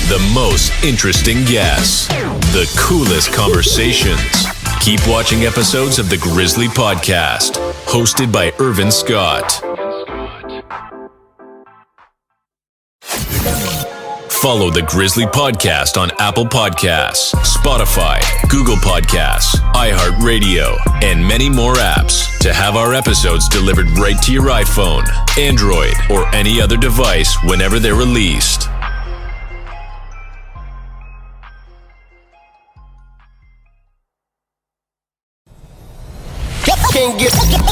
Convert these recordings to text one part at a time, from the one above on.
The most interesting guests. The coolest conversations. Keep watching episodes of the Grizzly Podcast, hosted by Irvin Scott. Follow the Grizzly Podcast on Apple Podcasts, Spotify, Google Podcasts, iHeartRadio, and many more apps to have our episodes delivered right to your iPhone, Android, or any other device whenever they're released.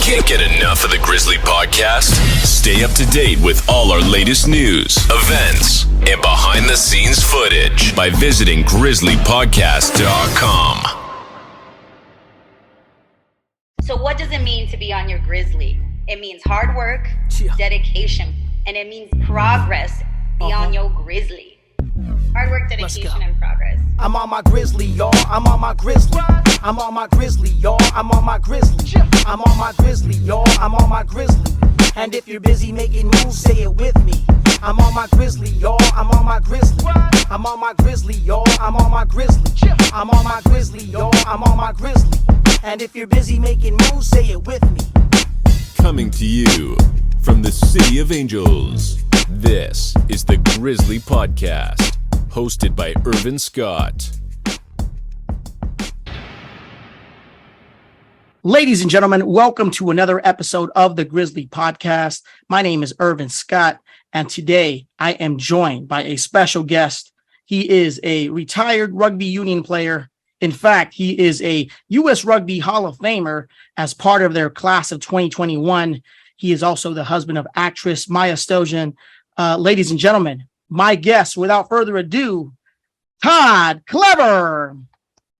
Can't get enough of the Grizzly Podcast? Stay up to date with all our latest news, events, and behind-the-scenes footage by visiting grizzlypodcast.com. So what does it mean to be on your Grizzly? It means hard work, dedication, and it means progress beyond your Grizzly. Hard work, dedication, and progress. I'm on my Grizzly, y'all. I'm on my Grizzly. I'm on my Grizzly, y'all. I'm on my Grizzly. I'm on my Grizzly, y'all. I'm on my Grizzly. And if you're busy making moves, say it with me. I'm on my Grizzly, y'all. I'm on my Grizzly. I'm on my Grizzly, y'all. I'm on my Grizzly. I'm on my Grizzly, y'all. I'm on my Grizzly. And if you're busy making moves, say it with me. Coming to you from the City of Angels, this is the Grizzly Podcast, hosted by Irvin Scott. Ladies and gentlemen, welcome to another episode of the Grizzly Podcast. My name is Irvin Scott, and today I am joined by a special guest. He is a retired rugby union player. In fact, he is a U.S. Rugby Hall of Famer as part of their class of 2021. He is also the husband of actress Maya Stojan. Ladies and gentlemen, my guest, without further ado, Todd Clever.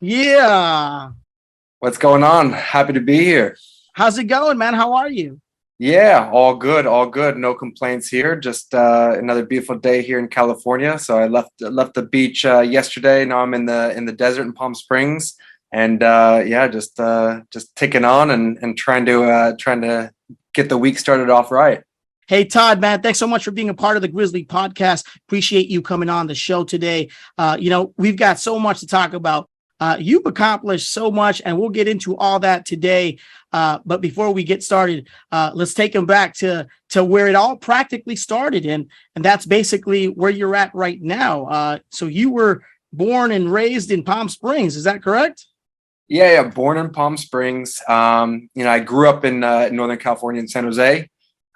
Yeah. What's going on? Happy to be here. How's it going, man? How are you? Yeah, all good, all good. No complaints here. Just another beautiful day here in California. So I left the beach yesterday. Now I'm in the desert in Palm Springs, and just ticking on and trying to get the week started off right. Hey, Todd, man, thanks so much for being a part of the Grizzly Podcast. Appreciate you coming on the show today. We've got so much to talk about. You've accomplished so much, and we'll get into all that today. But before we get started, let's take them back to where it all practically started. And that's basically where you're at right now. So you were born and raised in Palm Springs. Is that correct? Yeah. Born in Palm Springs. I grew up in Northern California in San Jose.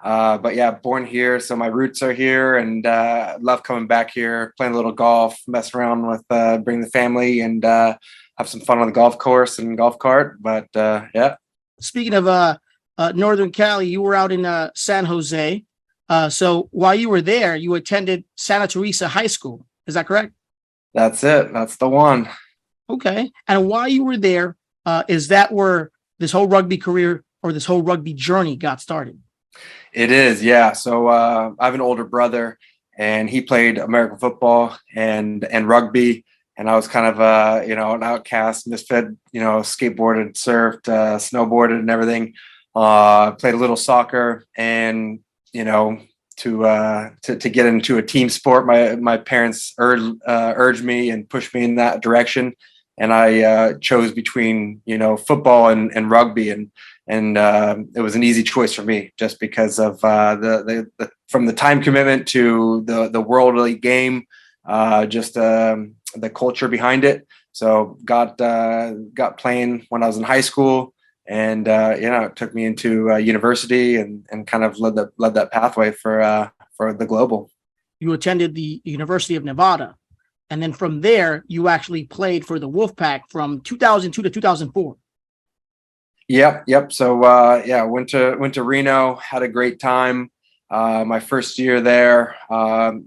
But yeah, born here. So my roots are here, and love coming back here, playing a little golf, mess around with, bring the family, and have some fun on the golf course and golf cart. But yeah. Speaking of Northern Cali, you were out in San Jose. So while you were there, you attended Santa Teresa High School. Is that correct? That's it. That's the one. Okay. And while you were there, is that where this whole rugby career or this whole rugby journey got started? It is, yeah. So I have an older brother, and he played American football and rugby, and I was kind of an outcast, misfit. Skateboarded, surfed, snowboarded, and everything. Played a little soccer, and to get into a team sport, my parents urged me and pushed me in that direction, and I chose between football and rugby, and it was an easy choice for me just because of the from the time commitment to the worldly game, just the culture behind it. So got playing when I was in high school, and it took me into university and kind of led that pathway for the global. You attended the University of Nevada, and then from there you actually played for the Wolfpack from 2002 to 2004. Yep. So went to Reno, had a great time. My first year there,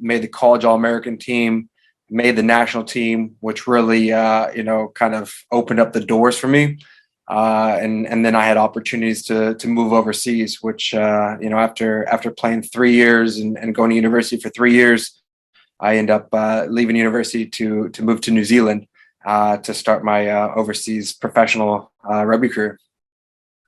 made the college All-American team, made the national team, which really kind of opened up the doors for me. And then I had opportunities to move overseas, which after playing 3 years and going to university for 3 years, I end up leaving university to move to New Zealand to start my overseas professional rugby career.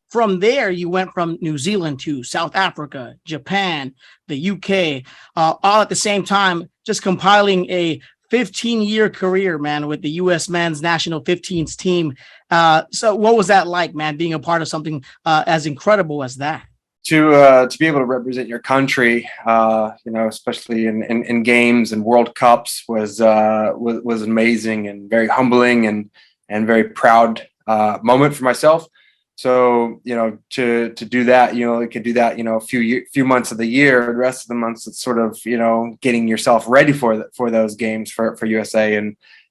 From there, you went from New Zealand to South Africa, Japan, the UK, all at the same time, just compiling a 15-year career, man, with the U.S. men's national 15s team. So what was that like, man, being a part of something as incredible as that? To be able to represent your country, especially in games and World Cups was amazing and very humbling and very proud moment for myself. So, to do that, you could do that, a few months of the year. The rest of the months, it's sort of, getting yourself ready for those games for USA.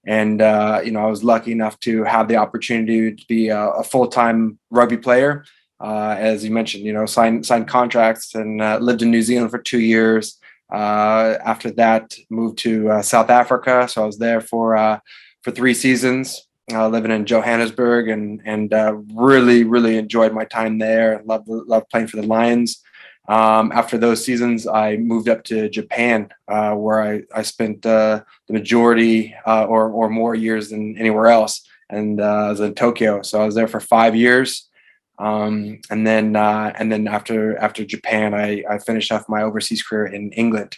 And I was lucky enough to have the opportunity to be a full-time rugby player. As you mentioned, signed contracts and lived in New Zealand for 2 years. After that, moved to South Africa. So I was there for 3 seasons. Living in Johannesburg and really, really enjoyed my time there. Loved playing for the Lions. After those seasons, I moved up to Japan, where I spent the majority or more years than anywhere else. And I was in Tokyo. So I was there for 5 years. And then after Japan, I finished off my overseas career in England.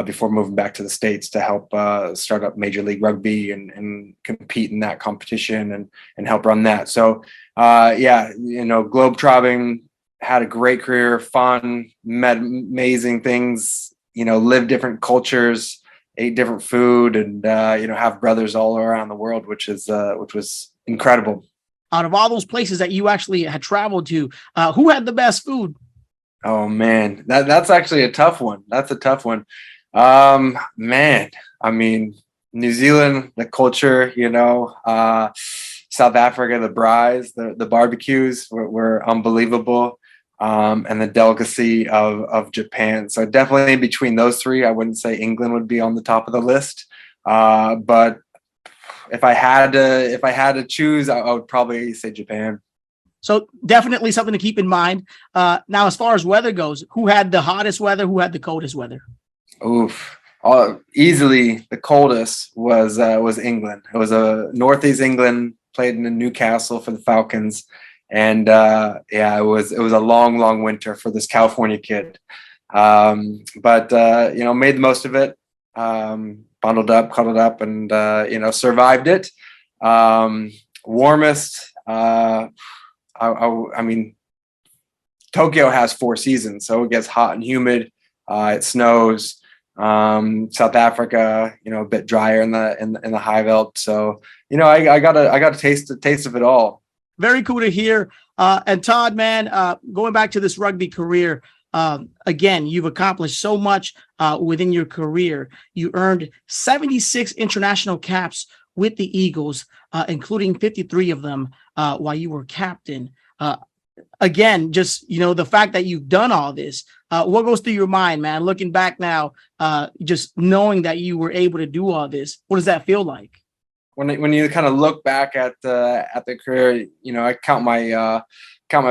Before moving back to the States to help start up Major League Rugby and compete in that competition and help run that. So, globetrotting, had a great career, fun, met amazing things, lived different cultures, ate different food, and, have brothers all around the world, which was incredible. Out of all those places that you actually had traveled to, who had the best food? Oh man, that's actually a tough one. That's a tough one. Man, I mean, New Zealand, the culture, South Africa, the braais, the barbecues were unbelievable. And the delicacy of Japan. So definitely between those three, I wouldn't say England would be on the top of the list. But if I had to choose, I would probably say Japan. So definitely something to keep in mind. Now, as far as weather goes, who had the hottest weather? Who had the coldest weather? Oof. Easily the coldest was England. It was a northeast England, played in Newcastle for the Falcons. And it was a long winter for this California kid. But made the most of it, bundled up, cuddled up, and survived it. Warmest, I mean, Tokyo has 4 seasons, so it gets hot and humid. It snows. South Africa, a bit drier in the high veld. So, I got a taste of it all. Very cool to hear. And Todd, man, going back to this rugby career, again, you've accomplished so much within your career. You earned 76 international caps with the Eagles, including 53 of them while you were captain. Again, just, the fact that you've done all this, what goes through your mind, man? Looking back now, just knowing that you were able to do all this, what does that feel like? When you kind of look back at the career, I count my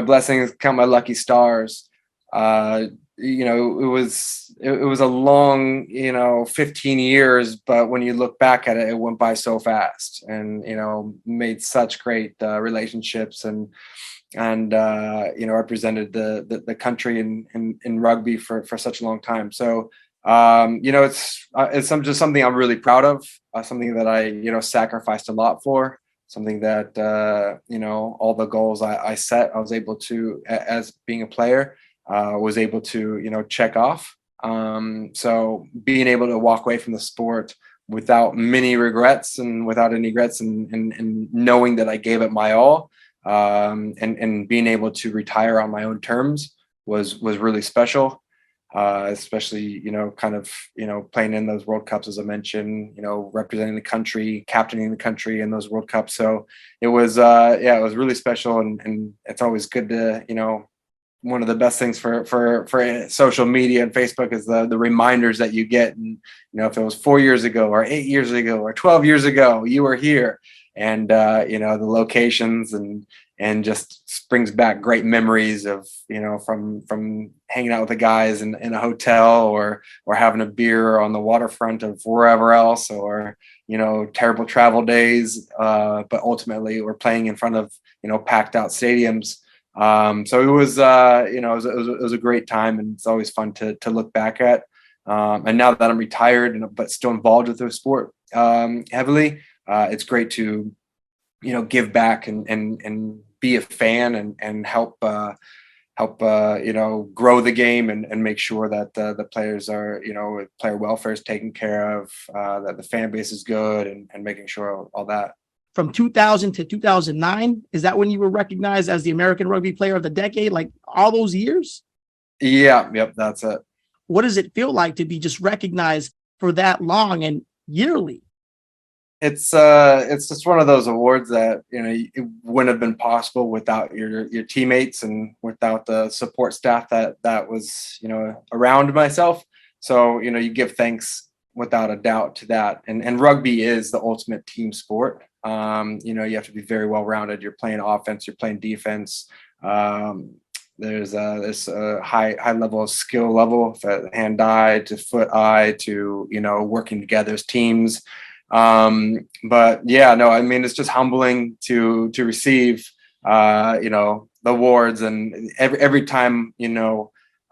blessings, count my lucky stars. It was a long, 15 years, but when you look back at it, it went by so fast, and made such great relationships and represented the country in rugby for such a long time. So. It's just something I'm really proud of, something that I, sacrificed a lot for, something that, all the goals I set, I was able to, as being a player, was able to, check off. So being able to walk away from the sport without many regrets and without any regrets and knowing that I gave it my all, and being able to retire on my own terms was really special. Especially, playing in those World Cups, as I mentioned, representing the country, captaining the country in those World Cups. So it was, it was really special. And it's always good to, one of the best things for social media and Facebook is the reminders that you get. And, if it was 4 years ago or 8 years ago or 12 years ago, you were here, and, the locations and just brings back great memories of, from hanging out with the guys in a hotel or having a beer on the waterfront of wherever else, or, terrible travel days. But ultimately we're playing in front of, packed out stadiums. So it was, it was a great time, and it's always fun to look back at. And now that I'm retired but still involved with the sport heavily, it's great to, give back and be a fan and help grow the game and make sure that the players are, player welfare is taken care of, that the fan base is good and making sure all that. From 2000 to 2009, is that when you were recognized as the American Rugby Player of the Decade? Like all those years? Yeah, yep, that's it. What does it feel like to be just recognized for that long and yearly? It's just one of those awards that, it wouldn't have been possible without your teammates and without the support staff that was, around myself. So, you give thanks without a doubt to that. And rugby is the ultimate team sport. You have to be very well rounded. You're playing offense, you're playing defense. There's this high level of skill level, hand-eye to foot-eye to, working together as teams. But yeah, no, I mean, it's just humbling to receive, the awards, and every time,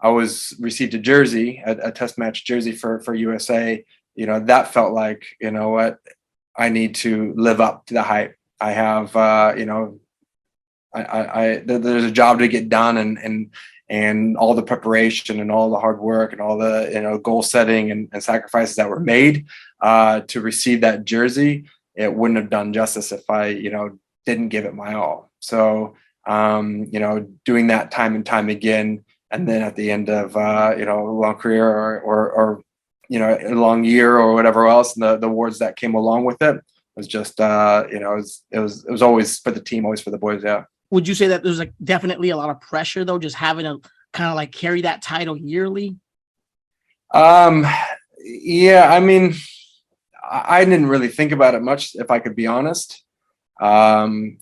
I was received a jersey, a test match jersey for USA, that felt like, what, I need to live up to the hype. I have, there's a job to get done and all the preparation and all the hard work and all the, goal setting and sacrifices that were made, to receive that jersey. It wouldn't have done justice if I, didn't give it my all. So, doing that time and time again. And then at the end of, a long career or a long year or whatever else, and the awards that came along with it was just, it was always for the team, always for the boys. Yeah. Would you say that there's like definitely a lot of pressure though, just having to kind of like carry that title yearly? Yeah, I mean, I didn't really think about it much, if I could be honest. Awards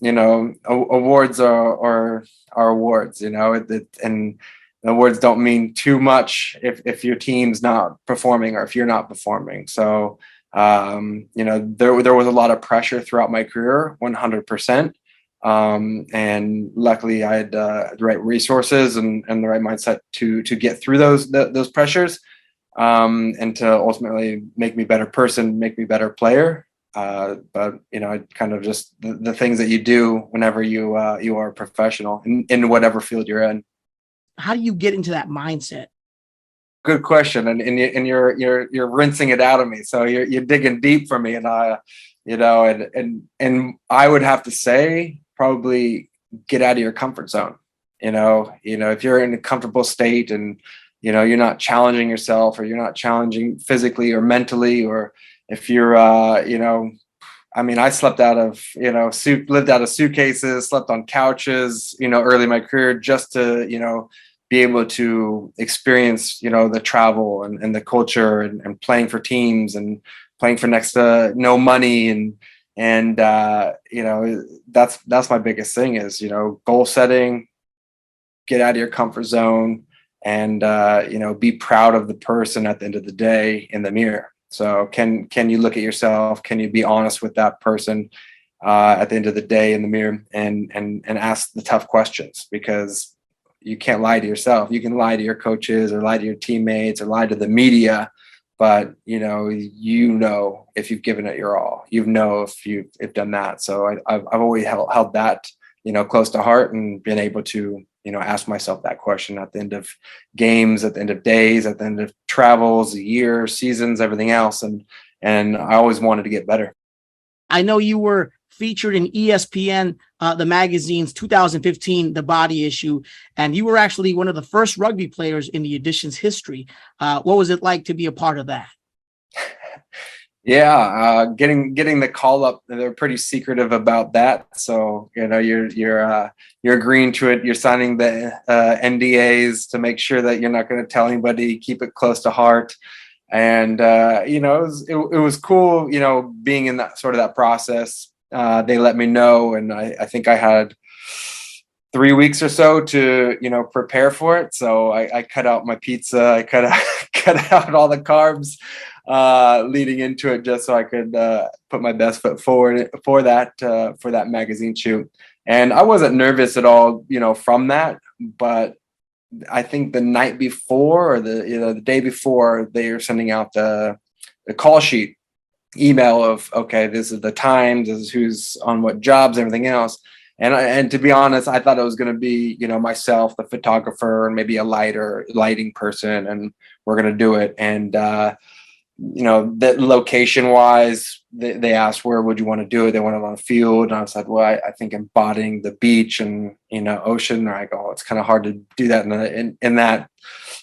are awards, and awards don't mean too much if your team's not performing or if you're not performing. So, there was a lot of pressure throughout my career, 100%. And luckily I had the right resources and the right mindset to get through those pressures, and to ultimately make me a better person, make me a better player. But kind of just the things that you do whenever you are a professional in whatever field you're in. How do you get into that mindset? Good question, and you're rinsing it out of me. So you're digging deep for me, and and I would have to say probably get out of your comfort zone. If you're in a comfortable state and you're not challenging yourself, or you're not challenging physically or mentally, or if you're I mean, I slept out of lived out of suitcases, slept on couches, early in my career, just to be able to experience, the travel and the culture and playing for teams and playing for next to no money. And that's my biggest thing is, goal setting, get out of your comfort zone, and, be proud of the person at the end of the day in the mirror. So can you look at yourself? Can you be honest with that person, at the end of the day in the mirror and ask the tough questions? Because you can't lie to yourself. You can lie to your coaches or lie to your teammates or lie to the media, but if you've given it your all, if you've done that. So I've always held that, close to heart, and been able to, ask myself that question at the end of games, at the end of days, at the end of travels, years, seasons, everything else. And I always wanted to get better. I know you were featured in ESPN, the magazine's 2015 The Body issue, and you were actually one of the first rugby players in the edition's history. What was it like to be a part of that? Yeah, getting the call up, they're pretty secretive about that. So you're agreeing to it. You're signing the NDAs to make sure that you're not going to tell anybody. Keep it close to heart. And it was cool, being in that process. They let me know, and I think I had 3 weeks or so to prepare for it. So I cut out my pizza. I cut out all the carbs leading into it, just so I could put my best foot forward for that magazine shoot. And I wasn't nervous at all, from that, but I think the night before or the day before, they are sending out the call sheet email of, okay, this is the time, this is who's on what jobs, everything else. And to be honest, I thought it was going to be, myself, the photographer, and maybe a lighting person, and we're going to do it. And, that location wise, they asked, where would you want to do it? They wanted on a field. And I said, well, I think embodying the beach and, ocean. And I go, it's kind of hard to do that in that,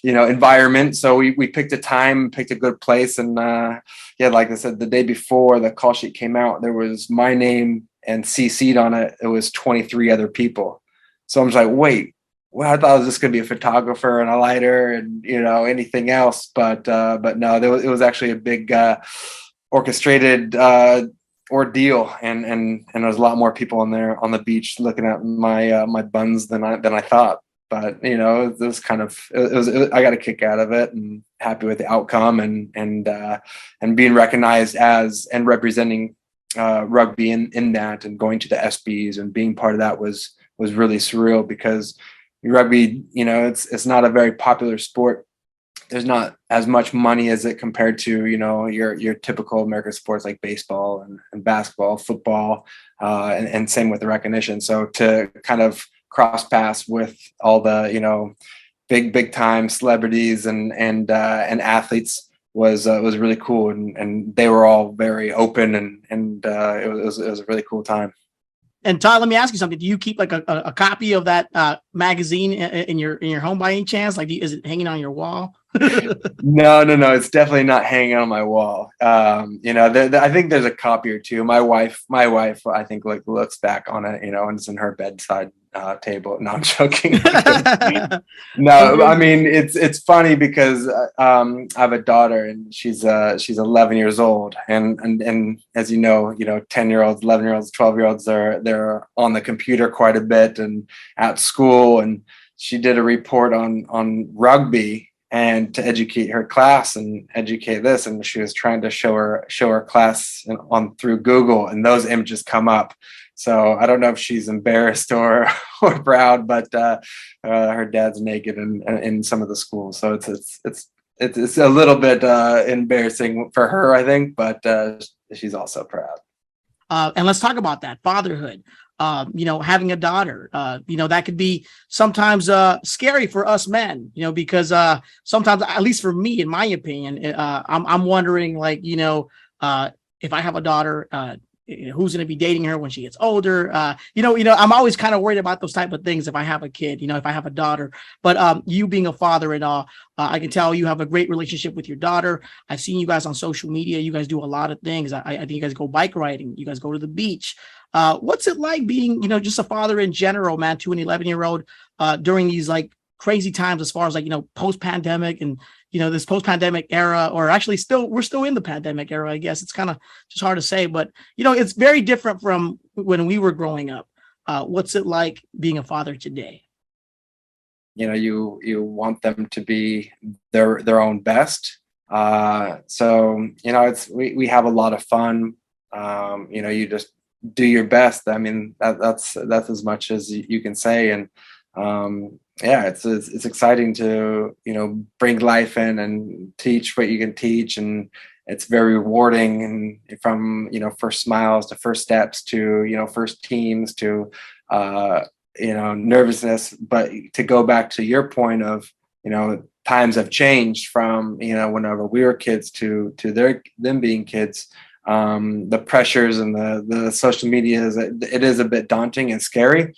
environment. So we picked a time, picked a good place. And like I said, the day before the call sheet came out, there was my name and CC'd on it. It was 23 other people. So I'm just like, wait, well, I thought it was just going to be a photographer and a lighter and, anything else. But no, it was actually a big orchestrated ordeal. And there was a lot more people in there on the beach looking at my buns than I thought. But, it was I got a kick out of it and happy with the outcome and being recognized as and representing rugby in that, and going to the SBs and being part of that was really surreal, because rugby, it's not a very popular sport. There's not as much money as it compared to, your typical American sports like baseball and basketball, football, and same with the recognition. So to kind of cross paths with all the, big time celebrities and athletes was really cool. And they were all very open and it was a really cool time. And Todd, let me ask you something. Do you keep like a copy of that magazine in your home by any chance? Like, is it hanging on your wall? No. It's definitely not hanging on my wall. I think there's a copy or two. My wife, I think looks back on it, and it's in her bedside table. No, I'm joking. No, I mean, it's funny because I have a daughter and she's 11 years old, and as 10-year-olds, 11-year-olds, 12-year-olds, they're on the computer quite a bit and at school, and she did a report on rugby and to educate her class and educate this, and she was trying to show her class through Google, and those images come up. So I don't know if she's embarrassed or proud, but her dad's naked in some of the schools. So it's a little bit embarrassing for her, I think, but she's also proud. And let's talk about that fatherhood. Having a daughter, that could be sometimes scary for us men, because sometimes, at least for me, in my opinion, I'm wondering, like, if I have a daughter, who's going to be dating her when she gets older? I'm always kind of worried about those type of things if I have a kid, if I have a daughter. But you being a father and all, I can tell you have a great relationship with your daughter. I've seen you guys on social media. You guys do a lot of things. I think you guys go bike riding. You guys go to the beach. What's it like being, just a father in general, man, to an 11-year-old during these like crazy times, as far as like, post-pandemic and, this post-pandemic era, or actually we're still in the pandemic era, I guess. It's kind of just hard to say, but, it's very different from when we were growing up. What's it like being a father today? You want them to be their own best. So, we have a lot of fun. You just do your best. I mean, that's as much as you can say. And it's exciting to bring life in and teach what you can teach, and it's very rewarding. And from first smiles to first steps to first teams to nervousness. But to go back to your point of times have changed from whenever we were kids to them being kids. The pressures and the social media it is a bit daunting and scary.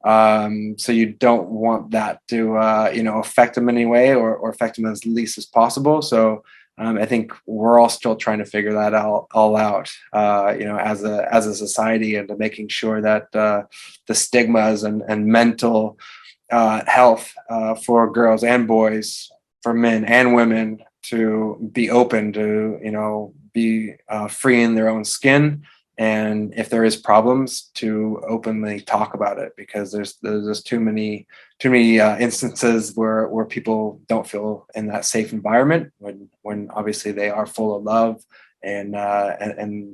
So you don't want that to affect them in any way or affect them as least as possible. So I think we're all still trying to figure that all out, as a society, and to making sure that the stigmas and mental health for girls and boys, for men and women, to be open to be free in their own skin, and if there is problems, to openly talk about it, because there's too many instances where people don't feel in that safe environment when obviously they are full of love, and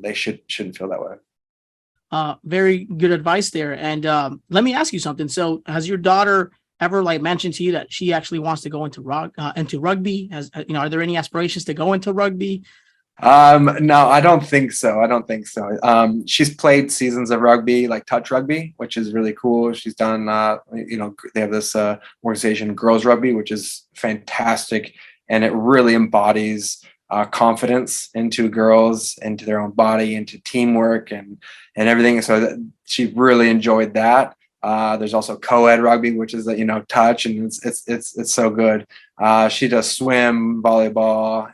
they shouldn't feel that way. Very good advice there. And let me ask you something. So has your daughter ever like mentioned to you that she actually wants to go into rugby? Are there any aspirations to go into rugby? No, I don't think so. She's played seasons of rugby, like touch rugby, which is really cool. She's done, they have this organization, Girls Rugby, which is fantastic. And it really embodies confidence into girls, into their own body, into teamwork and everything. So she really enjoyed that. There's also co-ed rugby, which is touch, and it's so good. She does swim, volleyball.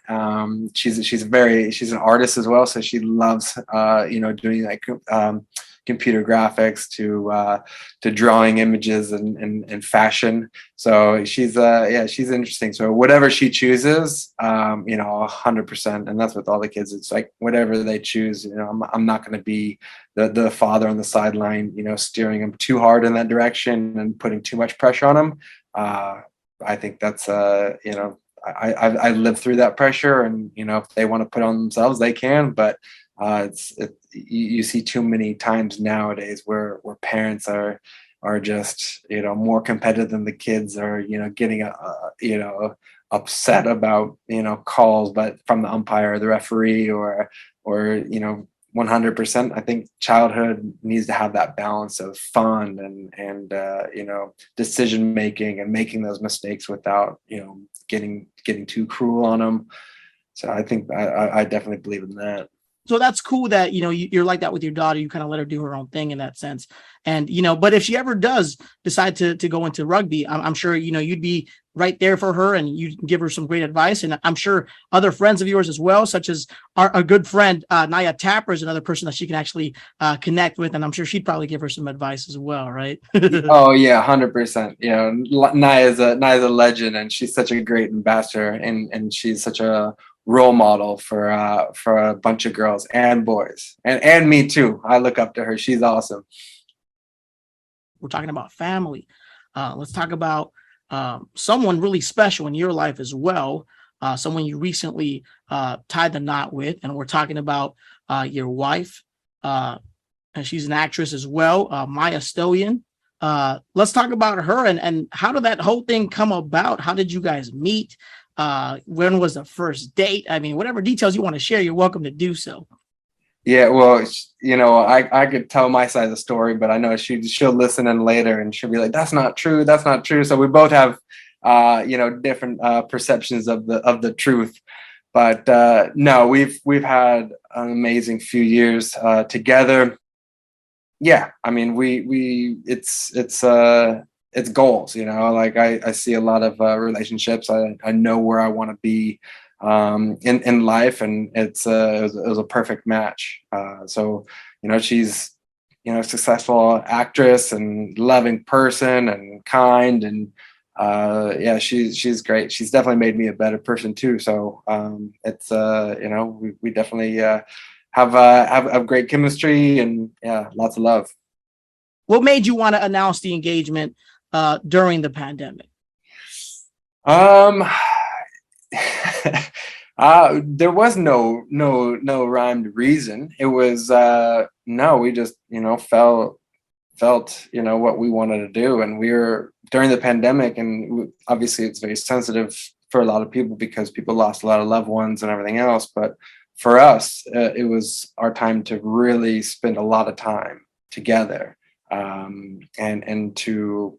She's an artist as well, so she loves doing like computer graphics to drawing images and fashion. So she's interesting. So whatever she chooses, 100%. And that's with all the kids. It's like whatever they choose. I'm not going to be the father on the sideline, steering them too hard in that direction and putting too much pressure on them. I think that's I lived through that pressure, and if they want to put it on themselves, they can. But you see too many times nowadays where parents are just more competitive than the kids are, getting upset about calls, but from the umpire or the referee or 100%. I think childhood needs to have that balance of fun and decision making and making those mistakes without getting too cruel on them. So I think I definitely believe in that. So that's cool that, you're like that with your daughter. You kind of let her do her own thing in that sense. And, but if she ever does decide to go into rugby, I'm sure, you'd be right there for her and you give her some great advice. And I'm sure other friends of yours as well, such as our good friend, Nyaya Tapper, is another person that she can actually connect with. And I'm sure she'd probably give her some advice as well, right? Oh yeah, 100%. Naya's a legend, and she's such a great ambassador, and she's such a role model for a bunch of girls and boys, and me too. I look up to her. She's awesome. We're talking about family. Let's talk about someone really special in your life as well. Someone you recently tied the knot with, and we're talking about your wife. And she's an actress as well, Maya Stojan. Let's talk about her and how did that whole thing come about? How did you guys meet? When was the first date? I mean, whatever details you want to share, you're welcome to do so. Yeah, well, I could tell my side of the story, but I know she'll listen in later and she'll be like, "That's not true. That's not true." So we both have, different perceptions of the truth. But no, we've had an amazing few years together. Yeah, I mean, it's goals, like I see a lot of relationships. I know where I want to be in life, and it was a perfect match. So she's a successful actress and loving person and kind, and she's great. She's definitely made me a better person too. So it's we definitely have great chemistry, and lots of love. What made you want to announce the engagement during the pandemic? There was no rhymed reason. It was we just felt what we wanted to do, and we were during the pandemic, and obviously it's very sensitive for a lot of people because people lost a lot of loved ones and everything else. But for us, it was our time to really spend a lot of time together. And to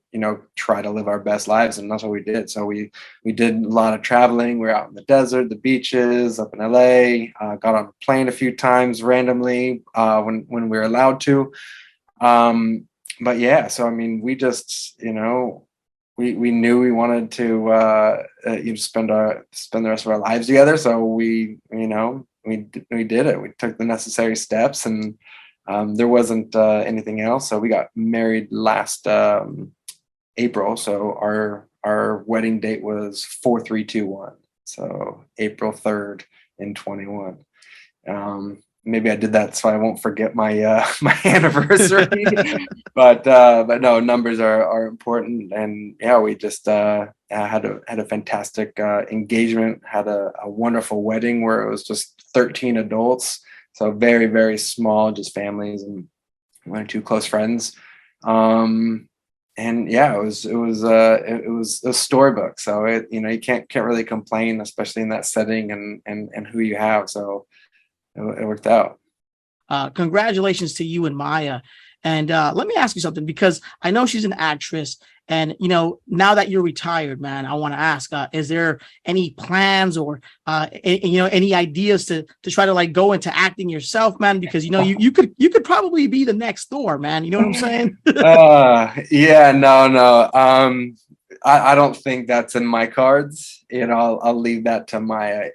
try to live our best lives, and that's what we did. So we did a lot of traveling. We were out in the desert, the beaches, up in LA. Got on a plane a few times randomly when we were allowed to. But yeah, so I mean, we just we knew we wanted to spend the rest of our lives together. So we did it. We took the necessary steps, and there wasn't anything else. So we got married last April. So our wedding date was 4/3/21. So April 3rd in 21. Maybe I did that so I won't forget my my anniversary. but no, numbers are important. And yeah, we just had a fantastic engagement. Had a wonderful wedding where it was just 13 adults. So very, very small, just families and one or two close friends. And yeah, it was a storybook. So you can't really complain, especially in that setting and who you have. So it worked out. Congratulations to you and Maya. And let me ask you something, because I know she's an actress. And, now that you're retired, man, I want to ask, is there any plans or, any ideas to try to like go into acting yourself, man? Because, you could probably be the next Thor, man. You know what I'm saying? Yeah, no. I don't think that's in my cards. I'll leave that to Maya.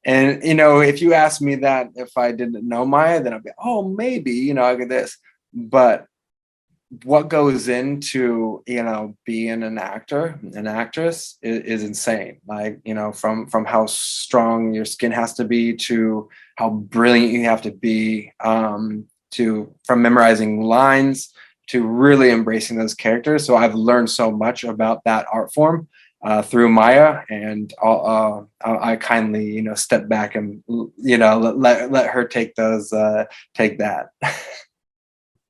And, if you asked me that, if I didn't know Maya, then I'd be, oh, maybe, I get this. But what goes into, being an actor, an actress is insane. Like, from how strong your skin has to be to how brilliant you have to be, from memorizing lines to really embracing those characters. So I've learned so much about that art form through Maya, and I kindly, step back and, let her take that.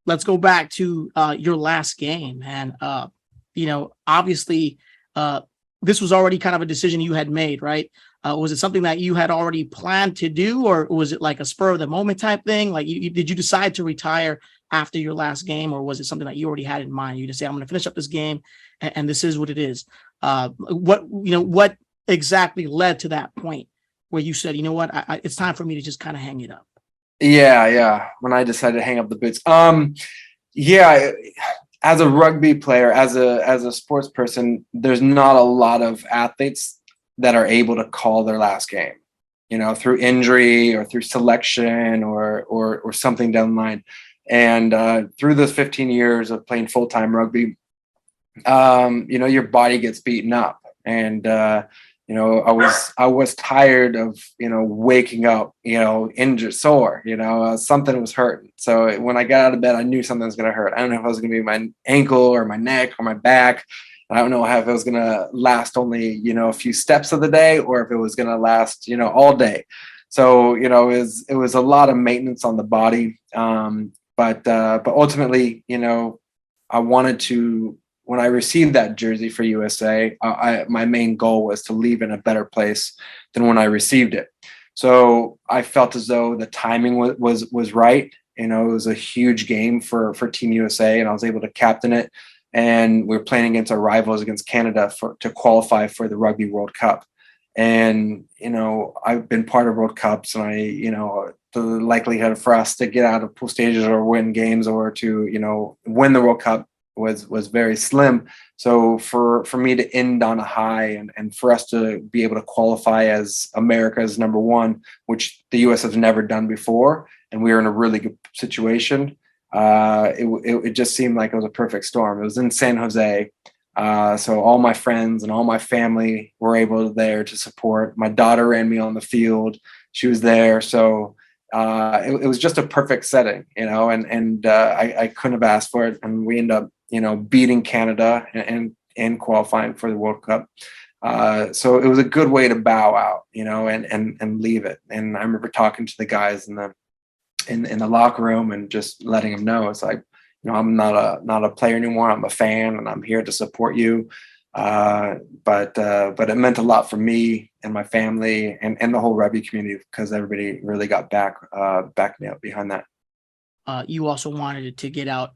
Let's go back to your last game, man. Obviously, this was already kind of a decision you had made, right? Was it something that you had already planned to do, or was it like a spur of the moment type thing? Like, did you decide to retire after your last game, or was it something that you already had in mind? You just say, I'm going to finish up this game, and this is what it is. What exactly led to that point where you said, it's time for me to just kind of hang it up? Yeah. When I decided to hang up the boots, yeah, as a rugby player, as a sports person, there's not a lot of athletes that are able to call their last game, through injury or through selection or something down the line. And through those 15 years of playing full-time rugby, your body gets beaten up, and I was tired of waking up injured, sore, something was hurting. So when I got out of bed, I knew something was going to hurt. I don't know if it was going to be my ankle or my neck or my back. I don't know if it was going to last only a few steps of the day, or if it was going to last all day. So it was a lot of maintenance on the body. But ultimately, I wanted to. When I received that jersey for USA, my main goal was to leave in a better place than when I received it. So I felt as though the timing was right. It was a huge game for Team USA, and I was able to captain it. And we were playing against our rivals, against Canada, to qualify for the Rugby World Cup. And I've been part of World Cups, and the likelihood for us to get out of pool stages or win games or to win the World Cup was very slim. So for me to end on a high and for us to be able to qualify as America's number one, which the US has never done before, and we were in a really good situation, it just seemed like it was a perfect storm. It was in San Jose. So all my friends and all my family were there to support. My daughter ran me on the field. She was there. So it was just a perfect setting, and I couldn't have asked for it. And we ended up, beating Canada and qualifying for the World Cup. So it was a good way to bow out, and leave it. And I remember talking to the guys in the locker room and just letting them know, it's like, I'm not a player anymore. I'm a fan, and I'm here to support you. But it meant a lot for me and my family and the whole rugby community, because everybody really got backed me up behind that. You also wanted to get out,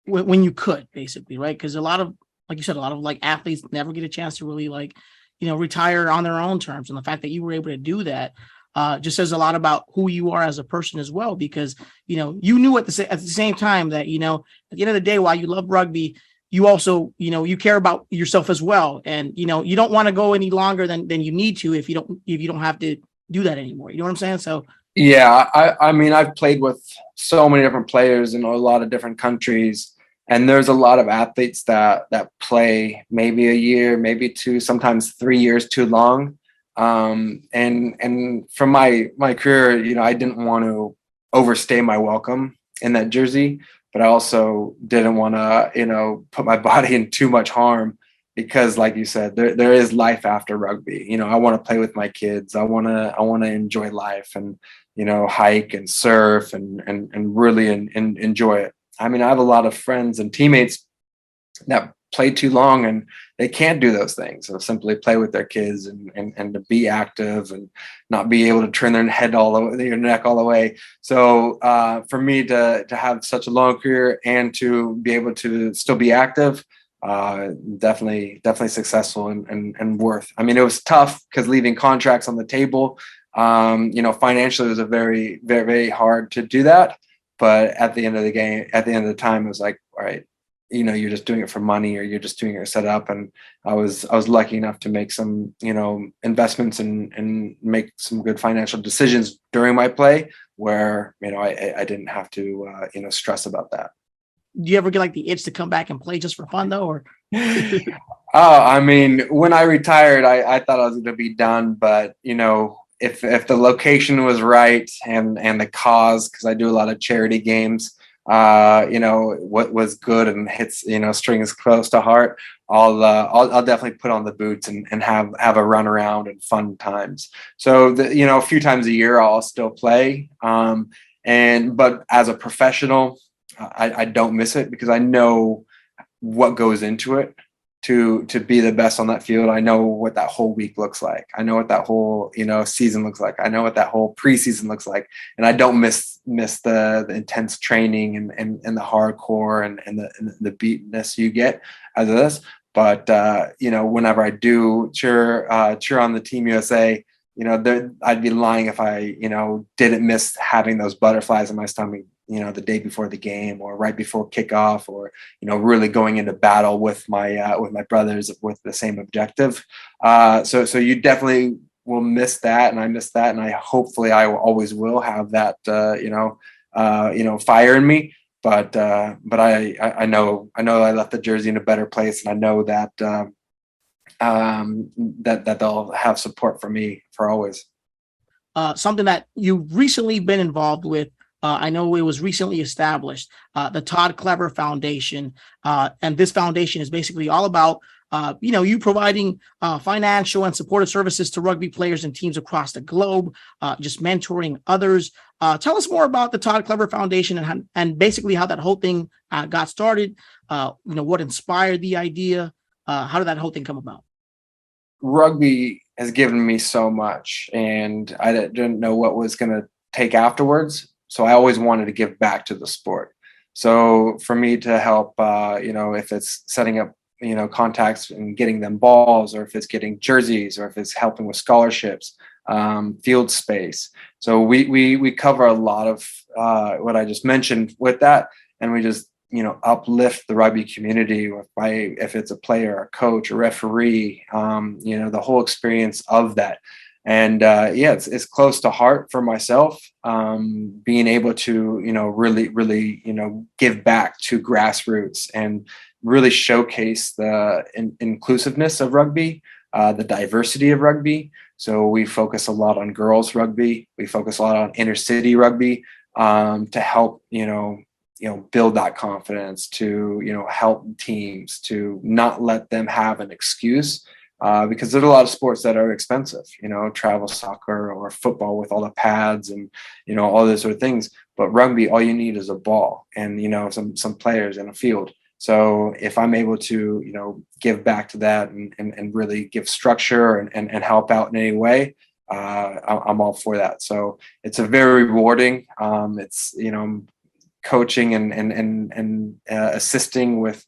when you could, basically, right? Because a lot of, like you said, a lot of like athletes never get a chance to really retire on their own terms. And the fact that you were able to do that just says a lot about who you are as a person as well, because, you knew at the same time that, at the end of the day, while you love rugby, you also, you care about yourself as well. And, you don't want to go any longer than you need to if you don't have to do that anymore. You know what I'm saying? So, yeah, I mean, I've played with so many different players in a lot of different countries, and there's a lot of athletes that play maybe a year, maybe two, sometimes 3 years too long. And from my career, I didn't want to overstay my welcome in that jersey, but I also didn't want to, put my body in too much harm, because like you said, there is life after rugby. I want to play with my kids. I want to enjoy life and, hike and surf and really enjoy it. I mean, I have a lot of friends and teammates that play too long and they can't do those things. So simply play with their kids and to be active and not be able to turn their head all the way, their neck all the way. So for me to have such a long career and to be able to still be active, definitely successful and worth. I mean, it was tough because leaving contracts on the table, financially it was a very, very, very hard to do that. But at the end of the time, it was like, all right, you're just doing it for money or you're just doing it to set up. And I was lucky enough to make some, investments and make some good financial decisions during my play where, I didn't have to, stress about that. Do you ever get like the itch to come back and play just for fun though? Or I mean, when I retired, I thought I was going to be done, but if the location was right and the cause, because I do a lot of charity games, what was good and hits, strings close to heart, I'll definitely put on the boots and have a run around and fun times. So a few times a year I'll still play. But as a professional, I don't miss it because I know what goes into it to be the best on that field. I know what that whole week looks like. I know what that whole, season looks like. I know what that whole preseason looks like. And I don't miss the intense training and the hardcore and the beatness you get out of this. But, whenever I do cheer on the Team USA, I'd be lying if I, didn't miss having those butterflies in my stomach, the day before the game or right before kickoff or, really going into battle with my brothers with the same objective. So you definitely will miss that. And I miss that. And hopefully I always will have that, fire in me. But I know I left the jersey in a better place. And I know that, that they'll have support for me for always. Something that you've recently been involved with, I know it was recently established, the Todd Clever Foundation. And this foundation is basically all about, you providing financial and supportive services to rugby players and teams across the globe, just mentoring others. Tell us more about the Todd Clever Foundation and basically how that whole thing got started. What inspired the idea? How did that whole thing come about? Rugby has given me so much, and I didn't know what was going to take afterwards. So I always wanted to give back to the sport. So for me to help, if it's setting up, contacts and getting them balls, or if it's getting jerseys, or if it's helping with scholarships, field space. So we cover a lot of what I just mentioned with that, and we just uplift the rugby community if it's a player, a coach, a referee, the whole experience of that. And it's close to heart for myself, being able to, really, give back to grassroots and really showcase the inclusiveness of rugby, the diversity of rugby. So we focus a lot on girls rugby. We focus a lot on inner city rugby to help, build that confidence, to, help teams, to not let them have an excuse. Because there's a lot of sports that are expensive, travel soccer or football with all the pads and, all those sort of things. But rugby, all you need is a ball and, some players in a field. So if I'm able to, give back to that and really give structure and help out in any way, I'm all for that. So it's a very rewarding. It's, coaching and assisting with,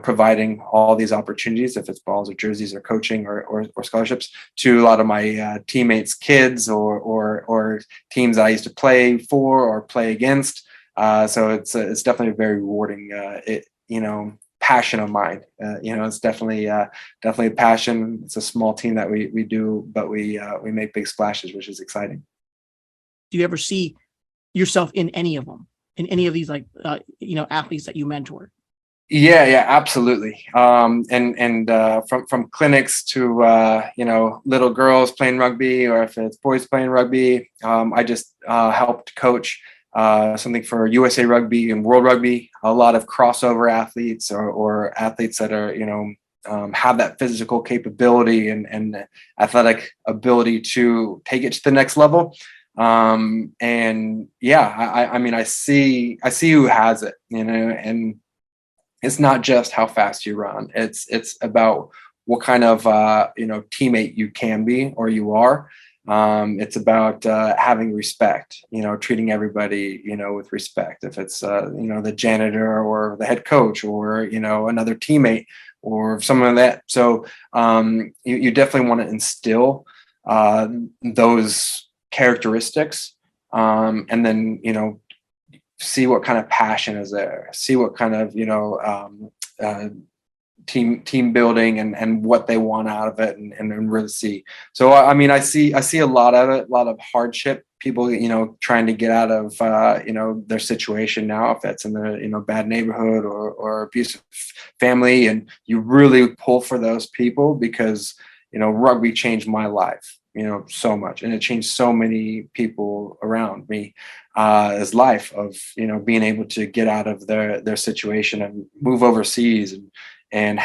providing all these opportunities, if it's balls or jerseys or coaching or scholarships, to a lot of my teammates' kids or teams that I used to play for or play against. So it's definitely a very rewarding, passion of mine. It's definitely a passion. It's a small team that we do, but we make big splashes, which is exciting. Do you ever see yourself in any of them, in any of these athletes that you mentor? Yeah, absolutely. And from clinics to, little girls playing rugby, or if it's boys playing rugby, I just helped coach something for USA Rugby and World Rugby, a lot of crossover athletes or athletes that are, have that physical capability and athletic ability to take it to the next level. I see who has it, and it's not just how fast you run. It's about what kind of teammate you can be or you are. It's about having respect, treating everybody, with respect. If it's the janitor or the head coach or another teammate or someone like that. So you definitely want to instill those characteristics, and then see what kind of passion is there, see what kind of team building and what they want out of it, and really see. So I mean, I see a lot of it, a lot of hardship, people trying to get out of their situation now, if that's in the bad neighborhood or abusive family, and you really pull for those people, because rugby changed my life so much, and it changed so many people around me as life of being able to get out of their situation and move overseas and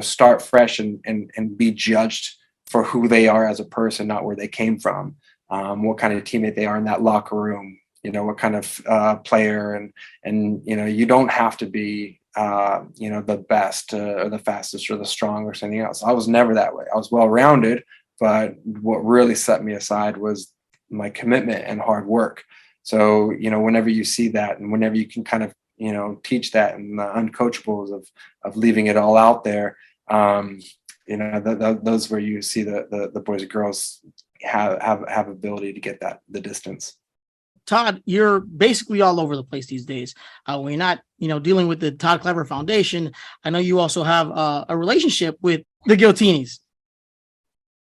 start fresh and be judged for who they are as a person, not where they came from, what kind of teammate they are in that locker room, what kind of player, and you don't have to be the best or the fastest or the strong or something else. I was never that way. I was well-rounded, but what really set me aside was my commitment and hard work. So, whenever you see that, and whenever you can kind of, teach that, and the uncoachables of leaving it all out there, those where you see the boys and girls have ability to get the distance. Todd, you're basically all over the place these days. When you're not, dealing with the Todd Clever Foundation, I know you also have a relationship with the Guiltinis.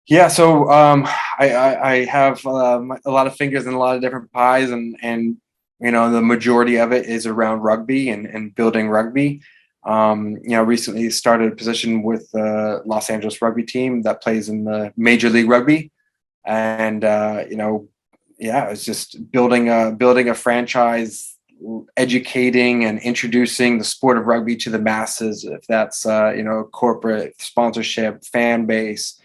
Yeah, so I have a lot of fingers in a lot of different pies, and the majority of it is around rugby and building rugby. Recently started a position with the Los Angeles rugby team that plays in the Major League Rugby, and it's just building a franchise, educating and introducing the sport of rugby to the masses. If that's corporate sponsorship, fan base,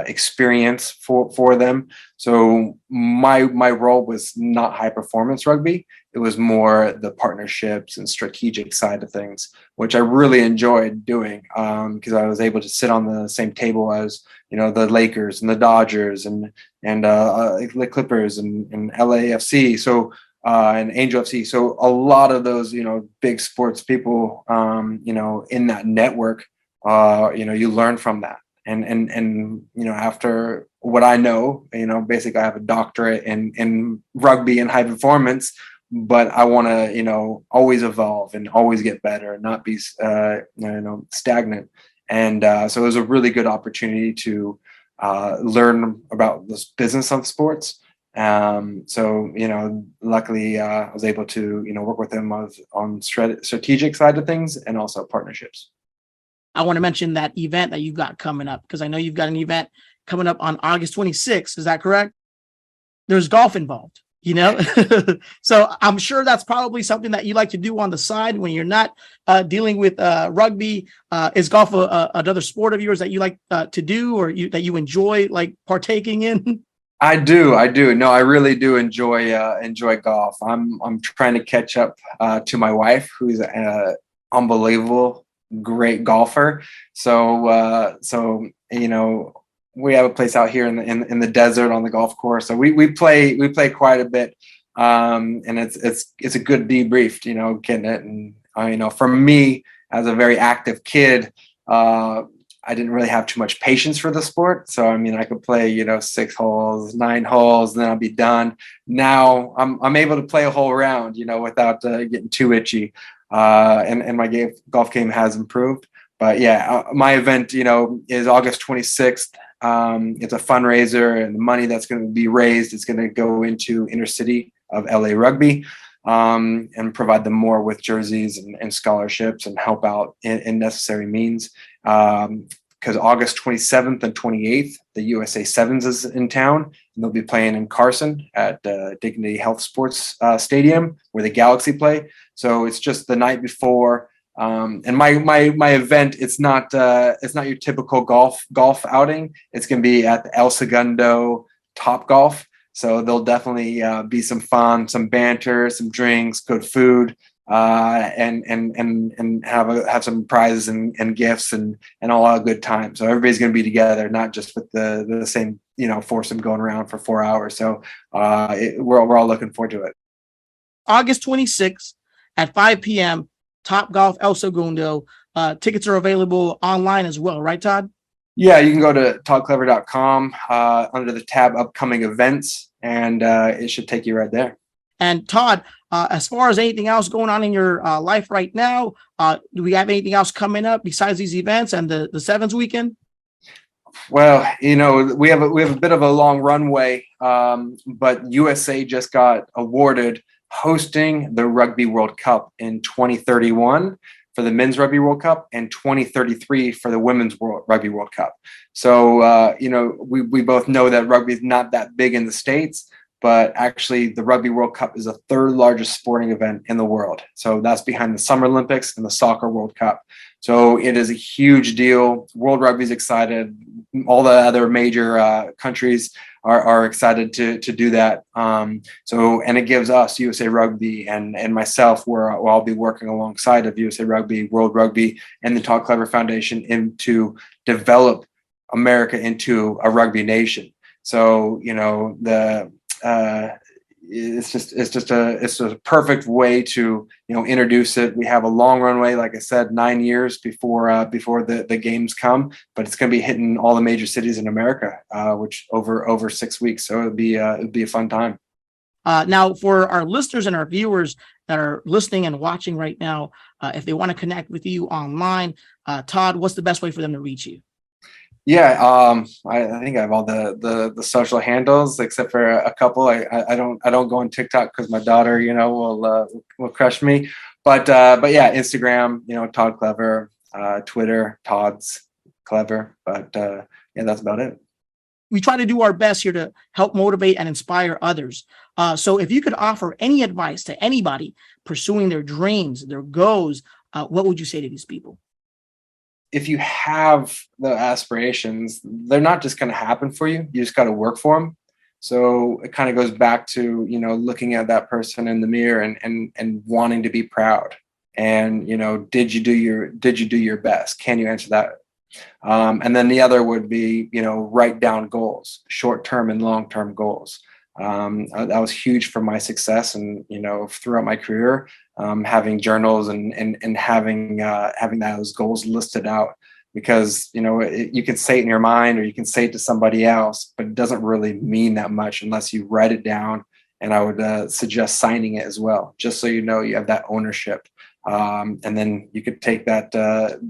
experience for them. So my role was not high performance rugby. It was more the partnerships and strategic side of things, which I really enjoyed doing, because I was able to sit on the same table as the Lakers and the Dodgers and the Clippers and LAFC. So and Angel FC. So a lot of those big sports people in that network, you learn from that. And after what I know, basically I have a doctorate in rugby and high performance, but I want to, always evolve and always get better and not be, stagnant. And so it was a really good opportunity to learn about this business of sports. So, luckily I was able to, work with them on strategic side of things and also partnerships. I want to mention that event that you got coming up, because I know you've got an event coming up on August 26th. Is that correct? There's golf involved, So I'm sure that's probably something that you like to do on the side when you're not dealing with rugby. Is golf another sport of yours that you like to do, or that you enjoy like partaking in? I do. No, I really do enjoy golf. I'm trying to catch up to my wife, who's unbelievable, great golfer. So we have a place out here in the desert on the golf course. So we play quite a bit. And it's a good debrief, getting it. And for me as a very active kid, I didn't really have too much patience for the sport. So, I could play, 6 holes, 9 holes, and then I'll be done. Now I'm able to play a whole round, without getting too itchy. And my golf game has improved. But yeah, my event, is August 26th. It's a fundraiser, and the money that's going to be raised is going to go into inner city of LA Rugby, and provide them more with jerseys and scholarships and help out in necessary means. Because August 27th and 28th, the USA Sevens is in town, and they'll be playing in Carson at Dignity Health Sports Stadium, where the Galaxy play. So it's just the night before. And my event, it's not your typical golf outing. It's going to be at the El Segundo Top Golf. So there'll definitely be some fun, some banter, some drinks, good food. and have some prizes and gifts and all a good time. So everybody's going to be together, not just with the same, foursome going around for 4 hours. So we're all looking forward to it. August 26th at 5 p.m. Top Golf El Segundo. Tickets are available online as well, right, Todd? Yeah, you can go to toddclever.com under the tab upcoming events, and it should take you right there. And Todd, as far as anything else going on in your life right now, do we have anything else coming up besides these events and the Sevens weekend? Well, we have a bit of a long runway, but USA just got awarded hosting the Rugby World Cup in 2031 for the Men's Rugby World Cup and 2033 for the Women's Rugby World Cup. So, we both know that rugby is not that big in the States, but actually the Rugby World Cup is the third largest sporting event in the world. So that's behind the Summer Olympics and the Soccer World Cup. So it is a huge deal. World Rugby is excited. All the other major countries are excited to do that. And it gives us, USA Rugby and myself, where I'll be working alongside of USA Rugby, World Rugby, and the Todd Clever Foundation to develop America into a rugby nation. So, it's a perfect way to introduce it. We have a long runway, like I said, 9 years before the games come, but it's going to be hitting all the major cities in America, which over 6 weeks. So it'd be a fun time. Now, for our listeners and our viewers that are listening and watching right now, if they want to connect with you online, Todd, what's the best way for them to reach you? Yeah, I think I have all the social handles except for a couple. I don't go on TikTok because my daughter, will crush me. But yeah, Instagram, Todd Clever, Twitter, Todds Clever. But yeah, that's about it. We try to do our best here to help motivate and inspire others. So if you could offer any advice to anybody pursuing their dreams, their goals, what would you say to these people? If you have the aspirations, they're not just going to happen for you. You just got to work for them. So it kind of goes back to, looking at that person in the mirror and wanting to be proud. And, did you do your best? Can you answer that? And then the other would be, write down goals, short-term and long-term goals. That was huge for my success and, throughout my career, having journals and having those goals listed out, because, you can say it in your mind or you can say it to somebody else, but it doesn't really mean that much unless you write it down. And I would suggest signing it as well, just so you have that ownership. And then you could take that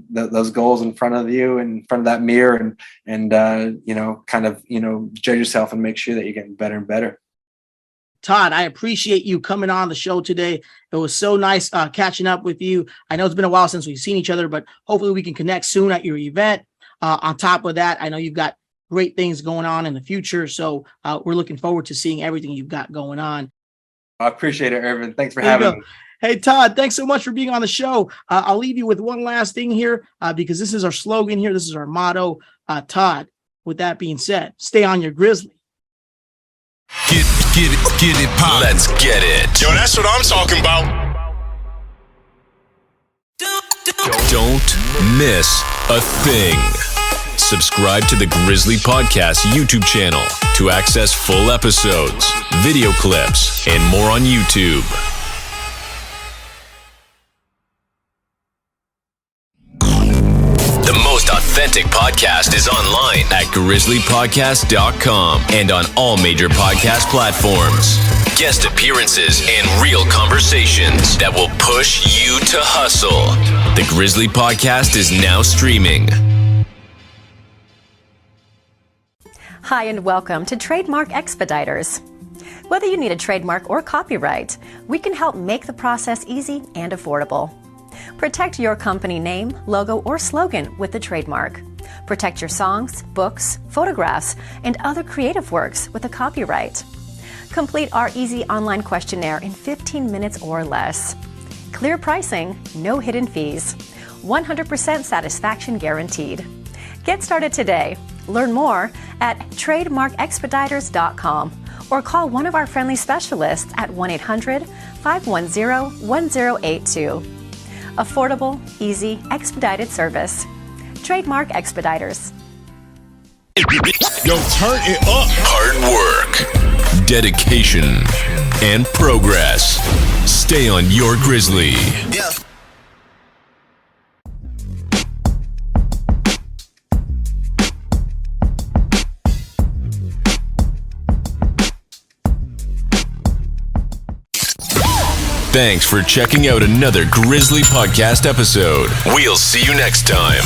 those goals in front of you, in front of that mirror, and judge yourself and make sure that you're getting better and better. Todd, I appreciate you coming on the show today. It was so nice catching up with you. I know it's been a while since we've seen each other, but hopefully we can connect soon at your event. On top of that, I know you've got great things going on in the future, so we're looking forward to seeing everything you've got going on. I appreciate it, Irvin. Thanks for having me. Hey, Todd, thanks so much for being on the show. I'll leave you with one last thing here because this is our slogan here. This is our motto. Todd, with that being said, stay on your Grizzly. Get it, pop. Let's get it. Yo, that's what I'm talking about. Don't miss a thing. Subscribe to the Grizzly Podcast YouTube channel to access full episodes, video clips, and more on YouTube. The most authentic podcast is online at grizzlypodcast.com and on all major podcast platforms. Guest appearances and real conversations that will push you to hustle. The Grizzly Podcast is now streaming. Hi, and welcome to Trademark Expediters. Whether you need a trademark or copyright, we can help make the process easy and affordable. Protect your company name, logo, or slogan with the trademark. Protect your songs, books, photographs, and other creative works with a copyright. Complete our easy online questionnaire in 15 minutes or less. Clear pricing, no hidden fees. 100% satisfaction guaranteed. Get started today. Learn more at trademarkexpediters.com or call one of our friendly specialists at 1-800-510-1082. Affordable, easy, expedited service. Trademark Expediters. Yo, turn it up. Hard work, dedication, and progress. Stay on your Grizzly. Yeah. Thanks for checking out another Grizzly Podcast episode. We'll see you next time.